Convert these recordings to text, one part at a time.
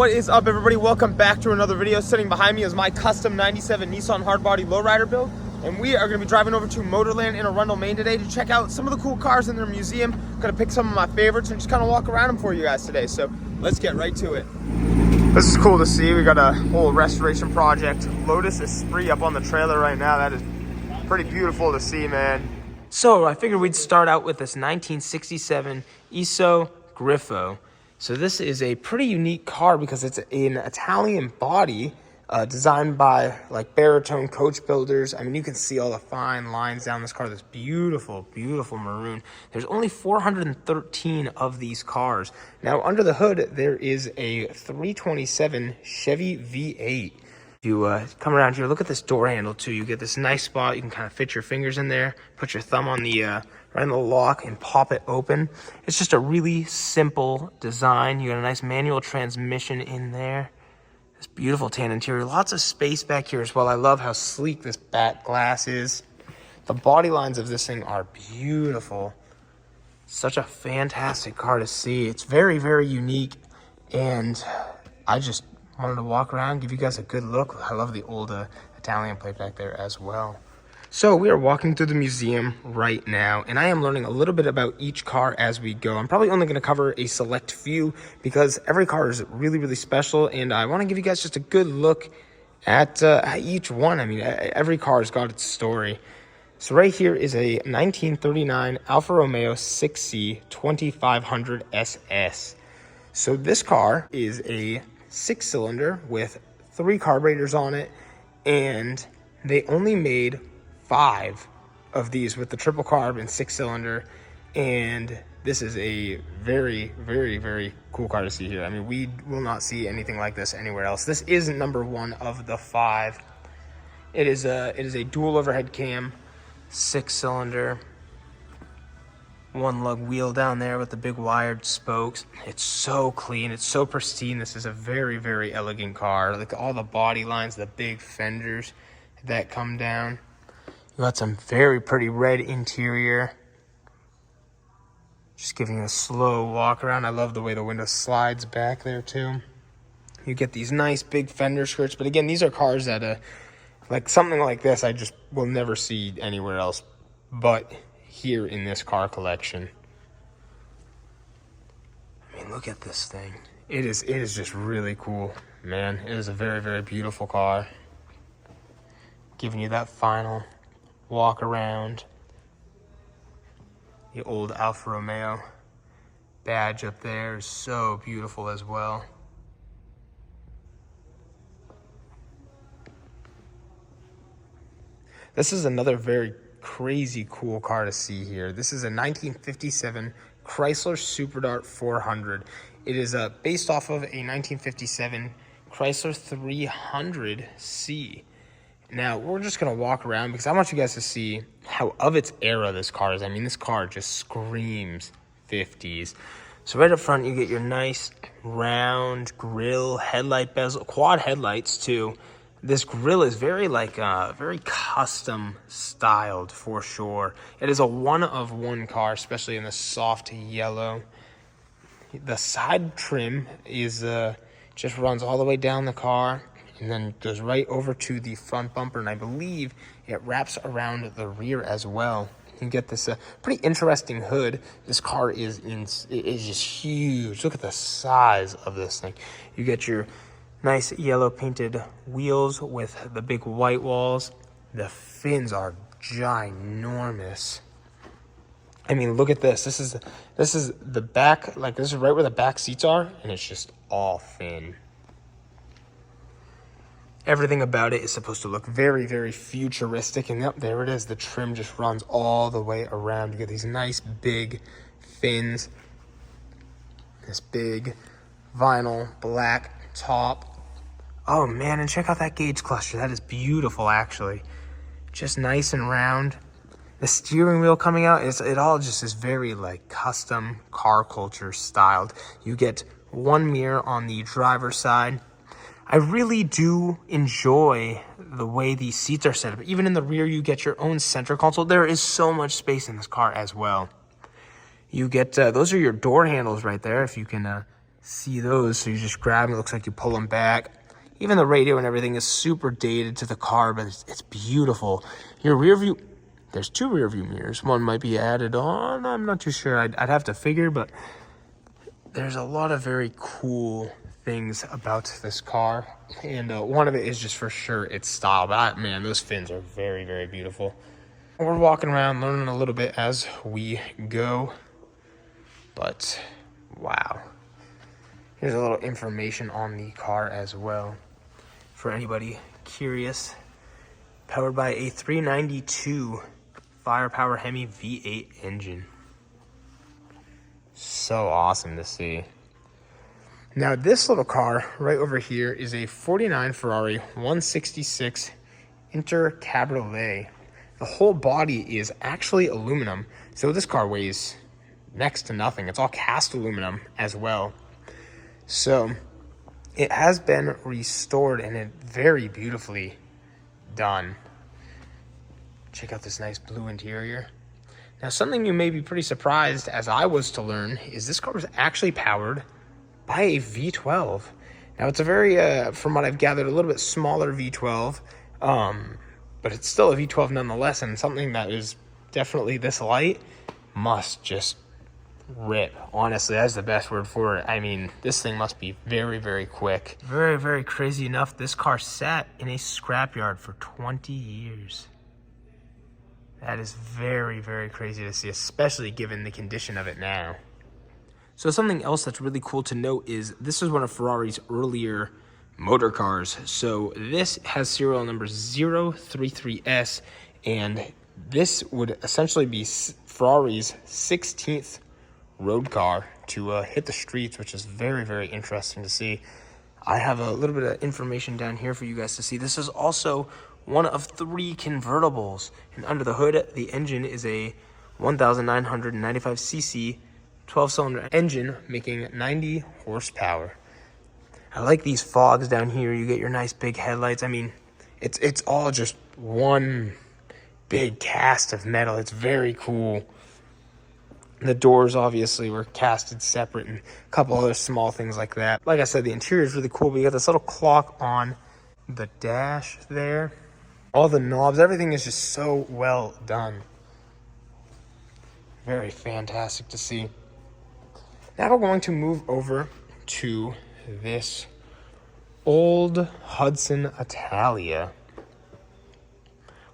what is up, everybody? Welcome back to another video. Sitting behind me is my custom 97 Nissan hardbody lowrider build, and we are going to be driving over to Motorland in Arundel, Maine today to check out some of the cool cars in their museum. I'm going to pick some of my favorites and just kind of walk around them for you guys today, so let's get right to it. This is cool to see. We got a whole restoration project. Loudness is spree up on the trailer right now. That is pretty beautiful to see, man. So I figured we'd start out with this 1967 ISO Griffo. So this is a pretty unique car because it's an Italian body designed by like baritone coach builders. I mean, you can see all the fine lines down this car. This beautiful, beautiful maroon. There's only 413 of these cars. Now, under the hood, there is a 327 Chevy V8. If you come around here, look at this door handle too. You get this nice spot. You can kind of fit your fingers in there, put your thumb on the right in the lock and pop it open. It's just a really simple design. You got a nice manual transmission in there. This beautiful tan interior. Lots of space back here as well. I love how sleek this back glass is. The body lines of this thing are beautiful. Such a fantastic car to see. It's very, very unique, and I just wanted to walk around, give you guys a good look. I love the old Italian plate back there as well. So we are walking through the museum right now, and I am learning a little bit about each car as we go. I'm probably only going to cover a select few because every car is really, really special, and I want to give you guys just a good look at each one. I mean, every car has got its story. So right here is a 1939 Alfa Romeo 6C 2500 SS. So this car is a 6-cylinder with 3 carburetors on it, and they only made 5 of these with the triple carb and 6-cylinder, and this is a very, very, very cool car to see here. I mean, we will not see anything like this anywhere else. This is number 1 of the 5. It is a dual overhead cam, 6-cylinder, 1-lug wheel down there with the big wired spokes. It's so clean. It's so pristine. This is a very, very elegant car. Like all the body lines, the big fenders that come down. You got some very pretty red interior. Just giving you a slow walk around. I love the way the window slides back there too. You get these nice big fender skirts. But again, these are cars that, like something like this, I just will never see anywhere else but here in this car collection. I mean, look at this thing. It is just really cool, man. It is a very, very beautiful car. Giving you that final walk around. The old Alfa Romeo badge up there is so beautiful as well. This is another very crazy cool car to see here. This is a 1957 Chrysler Super Dart 400. It is based off of a 1957 Chrysler 300C. Now, we're just going to walk around because I want you guys to see how of its era this car is. I mean, this car just screams 50s. So right up front, you get your nice round grille, headlight bezel, quad headlights too. This grille is very very custom styled for sure. It is a one-of-one car, especially in the soft yellow. The side trim is just runs all the way down the car and then goes right over to the front bumper, and I believe it wraps around the rear as well. You get this pretty interesting hood. This car is just huge. Look at the size of this thing. You get your nice yellow painted wheels with the big white walls. The fins are ginormous. I mean, look at this. This is the back, like this is right where the back seats are, and it's just all fin. Everything about it is supposed to look very, very futuristic, and yep, there it is. The trim just runs all the way around. You get these nice big fins. This big vinyl black top. Oh man, and check out that gauge cluster. That is beautiful, actually. Just nice and round. The steering wheel coming out, it all just is very like custom car culture styled. You get one mirror on the driver's side. I really do enjoy the way these seats are set up. Even in the rear, you get your own center console. There is so much space in this car as well. You get, those are your door handles right there, if you can see those. So you just grab them, it looks like you pull them back. Even the radio and everything is super dated to the car, but it's beautiful. Your rear view, there's 2 rear view mirrors. One might be added on, I'm not too sure. I'd have to figure, but there's a lot of very cool things about this car. And one of it is just for sure its style. But man, those fins are very, very beautiful. We're walking around learning a little bit as we go. But wow. Here's a little information on the car as well, for anybody curious. Powered by a 392 firepower Hemi V8 engine. So awesome to see. Now this little car right over here is a 49 Ferrari 166 Inter Cabriolet. The whole body is actually aluminum, so this car weighs next to nothing. It's all cast aluminum as well. So it has been restored and it very beautifully done. Check out this nice blue interior. Now something you may be pretty surprised, as I was to learn, is this car was actually powered by a V12. Now it's a very, from what I've gathered, a little bit smaller V12, but it's still a V12 nonetheless, and something that is definitely this light must just rip. Honestly, that's the best word for it. I mean, this thing must be very, very quick. Very, very crazy enough, this car sat in a scrapyard for 20 years. That is very, very crazy to see, especially given the condition of it now. So something else that's really cool to note is this is one of Ferrari's earlier motor cars. So this has serial number 033S, and this would essentially be Ferrari's 16th road car to hit the streets, which is very, very interesting to see. I have a little bit of information down here for you guys to see. This is also one of 3 convertibles, and under the hood the engine is a 1995cc 12-cylinder engine making 90 horsepower. I like these fogs down here. You get your nice big headlights. I mean, it's all just one big cast of metal. It's very cool. The doors obviously were casted separate, and a couple other small things like that. Like I said, the interior is really cool, but you got this little clock on the dash there. All the knobs, everything is just so well done. Very fantastic to see. Now we're going to move over to this old Hudson Italia.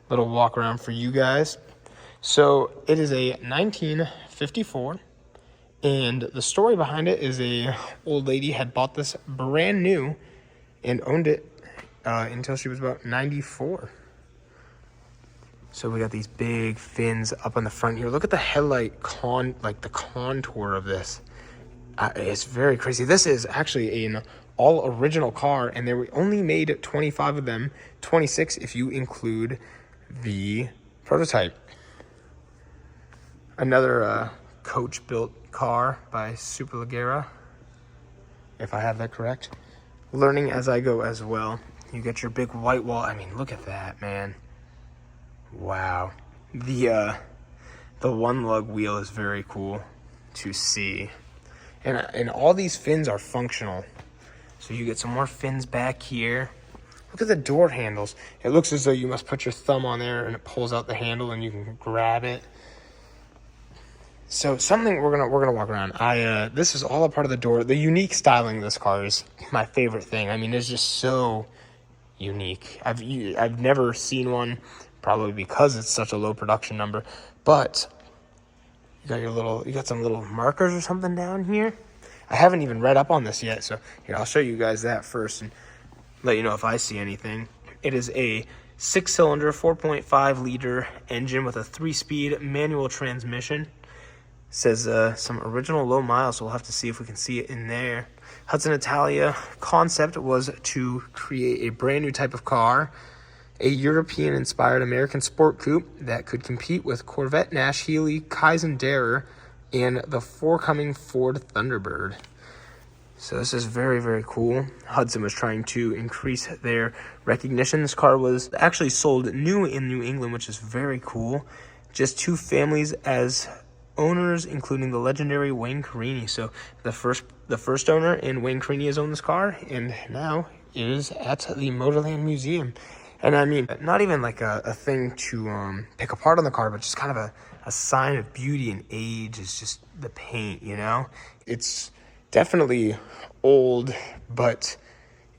Little walk around for you guys. So it is a 1954, and the story behind it is a old lady had bought this brand new and owned it until she was about 94. So we got these big fins up on the front here. Look at the headlight the contour of this. It's very crazy. This is actually an all original car, and they were only made 25 of them, 26 if you include the prototype. Another coach-built car by Superleggera, if I have that correct. Learning as I go as well. You get your big white wall. I mean, look at that, man. Wow. The one lug wheel is very cool to see. And all these fins are functional. So you get some more fins back here. Look at the door handles. It looks as though you must put your thumb on there and it pulls out the handle and you can grab it. So something we're gonna walk around. This is all a part of the door. The unique styling of this car is my favorite thing. I mean, it's just so unique. I've never seen one, probably because it's such a low production number. But you got some little markers or something down here. I haven't even read up on this yet, so here, I'll show you guys that first and let you know if I see anything. It is a 6-cylinder, 4.5 liter engine with a 3-speed manual transmission. Says some original low miles, so we'll have to see if we can see it in there. Hudson Italia concept was to create a brand new type of car, a European-inspired American sport coupe that could compete with Corvette, Nash, Healey, Kaizen Darer, and the forthcoming Ford Thunderbird. So this is very, very cool. Hudson was trying to increase their recognition. This car was actually sold new in New England, which is very cool. Just 2 families as owners, including the legendary Wayne Carini. So the first owner, and Wayne Carini has owned this car, and now it is at the Motorland Museum. And I mean, not even like a thing to pick apart on the car, but just kind of a sign of beauty and age is just the paint, you know? It's definitely old, but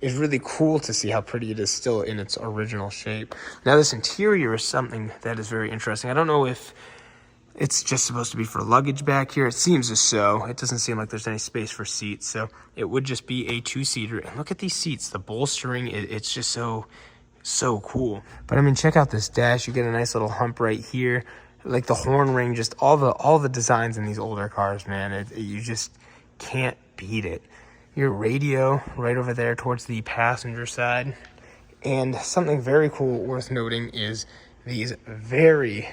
it's really cool to see how pretty it is still in its original shape. Now, this interior is something that is very interesting. I don't know if it's just supposed to be for luggage back here. It seems as so. It doesn't seem like there's any space for seats, so it would just be a two-seater. And look at these seats. The bolstering, it's just so cool. But I mean, check out this dash. You get a nice little hump right here. Like the horn ring, just all the designs in these older cars, man. You just can't beat it. Your radio right over there towards the passenger side. And something very cool worth noting is these very,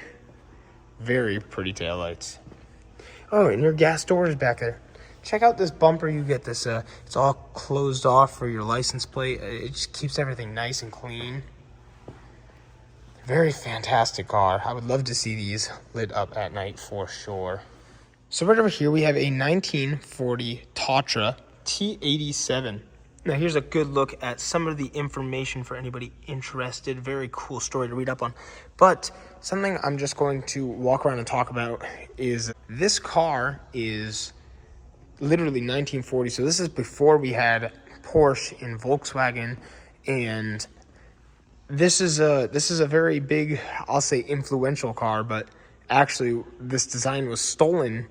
very pretty taillights. Oh, and your gas doors back there. Check out this bumper. You get this, it's all closed off for your license plate. It just keeps everything nice and clean. Very fantastic car. I would love to see these lit up at night for sure. So right over here, we have a 1940 Tatra T87. Now here's a good look at some of the information for anybody interested. Very cool story to read up on. But something I'm just going to walk around and talk about is this car is literally 1940. So this is before we had Porsche and Volkswagen, and this is a very big, I'll say, influential car, but actually this design was stolen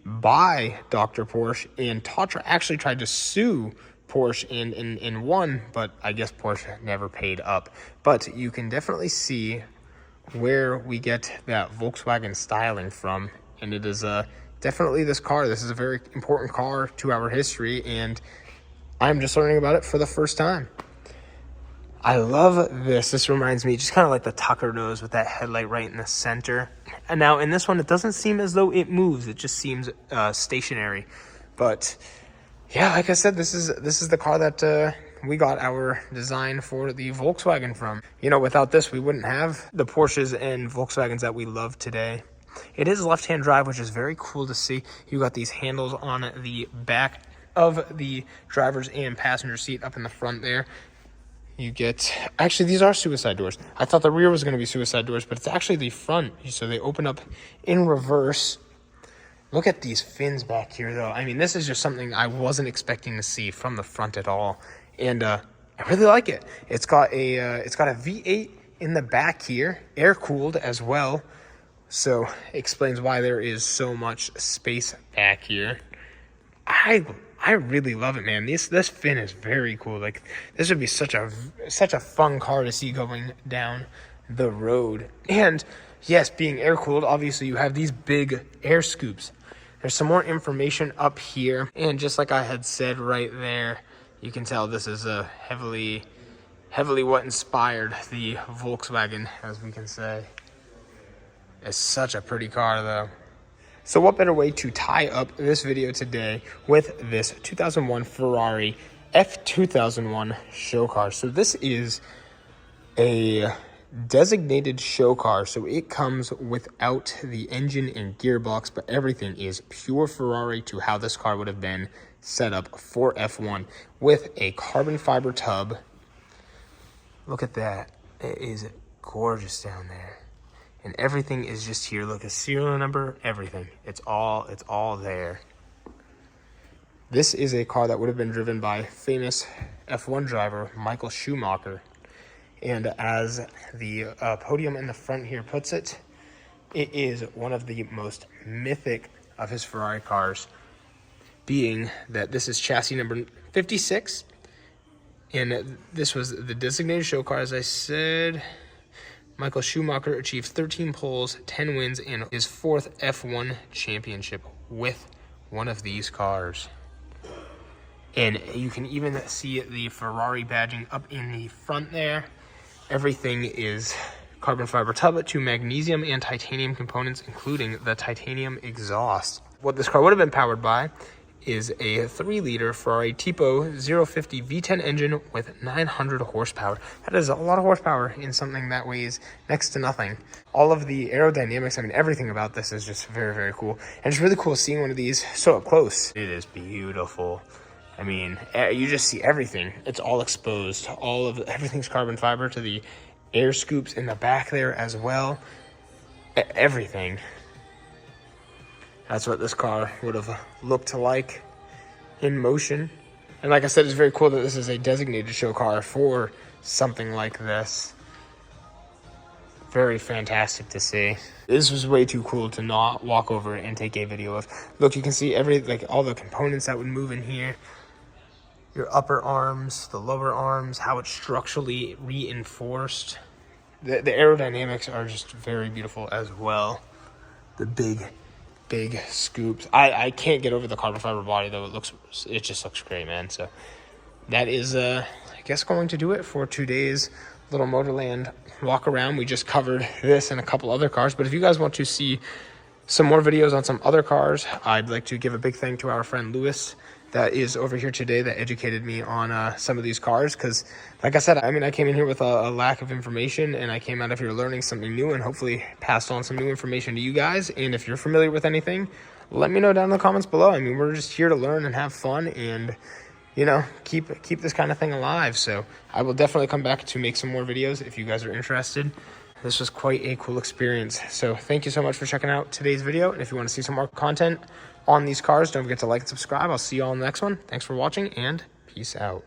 by Dr. Porsche, and Tatra actually tried to sue Porsche and won, but I guess Porsche never paid up. But you can definitely see where we get that Volkswagen styling from, and it is definitely this car. This is a very important car to our history, and I'm just learning about it for the first time. I love this. This reminds me just kind of like the Tucker nose with that headlight right in the center. And now in this one, it doesn't seem as though it moves. It just seems stationary. But yeah, like I said, this is the car that we got our design for the Volkswagen from. You know, without this, we wouldn't have the Porsches and Volkswagens that we love today. It is left-hand drive, which is very cool to see. You got these handles on the back of the driver's and passenger seat up in the front there. You get, actually, these are suicide doors. I thought the rear was going to be suicide doors, but it's actually the front. So they open up in reverse. Look at these fins back here, though. I mean, this is just something I wasn't expecting to see from the front at all. And I really like it. It's got a V8 in the back here, air-cooled as well. So explains why there is so much space back here. I really love it, man. This fin is very cool. Like, this would be such a fun car to see going down the road. And yes, being air cooled, obviously you have these big air scoops. There's some more information up here, and just like I had said right there, you can tell this is a heavily what inspired the Volkswagen, as we can say. It's such a pretty car, though. So what better way to tie up this video today with this 2001 Ferrari F2001 show car. So this is a designated show car, so it comes without the engine and gearbox, but everything is pure Ferrari to how this car would have been set up for F1 with a carbon fiber tub. Look at that. It is gorgeous down there. And everything is just here. Look, a serial number, everything. It's all there. This is a car that would have been driven by famous F1 driver Michael Schumacher. And as the podium in the front here puts it, it is one of the most mythic of his Ferrari cars, being that this is chassis number 56. And this was the designated show car, as I said. Michael Schumacher achieved 13 poles, 10 wins, and his fourth F1 championship with one of these cars. And you can even see the Ferrari badging up in the front there. Everything is carbon fiber tub to magnesium and titanium components, including the titanium exhaust. What this car would have been powered by is a 3-liter Ferrari Tipo 050 V10 engine with 900 horsepower. That is a lot of horsepower in something that weighs next to nothing. All of the aerodynamics, I mean, everything about this is just very, very cool. And it's really cool seeing one of these so up close. It is beautiful. I mean, you just see everything. It's all exposed. Everything's carbon fiber to the air scoops in the back there as well. Everything. That's what this car would have looked like in motion. And like I said, it's very cool that this is a designated show car for something like this. Very fantastic to see. This was way too cool to not walk over and take a video of. Look, you can see all the components that would move in here. Your upper arms, the lower arms, how it's structurally reinforced. The aerodynamics are just very beautiful as well. The big scoops. I can't get over the carbon fiber body though. It just looks great, man. So that is I guess going to do it for today's little Motorland walk around. We just covered this and a couple other cars, but if you guys want to see some more videos on some other cars, I'd like to give a big thank to our friend Lewis that is over here today that educated me on some of these cars, because like I said, I mean, I came in here with a lack of information, and I came out of here learning something new and hopefully passed on some new information to you guys. And if you're familiar with anything, let me know down in the comments below. I mean, we're just here to learn and have fun and, you know, keep this kind of thing alive. So I will definitely come back to make some more videos if you guys are interested. This was quite a cool experience. So thank you so much for checking out today's video. And if you want to see some more content on these cars, don't forget to like and subscribe. I'll see you all in the next one. Thanks for watching, and peace out.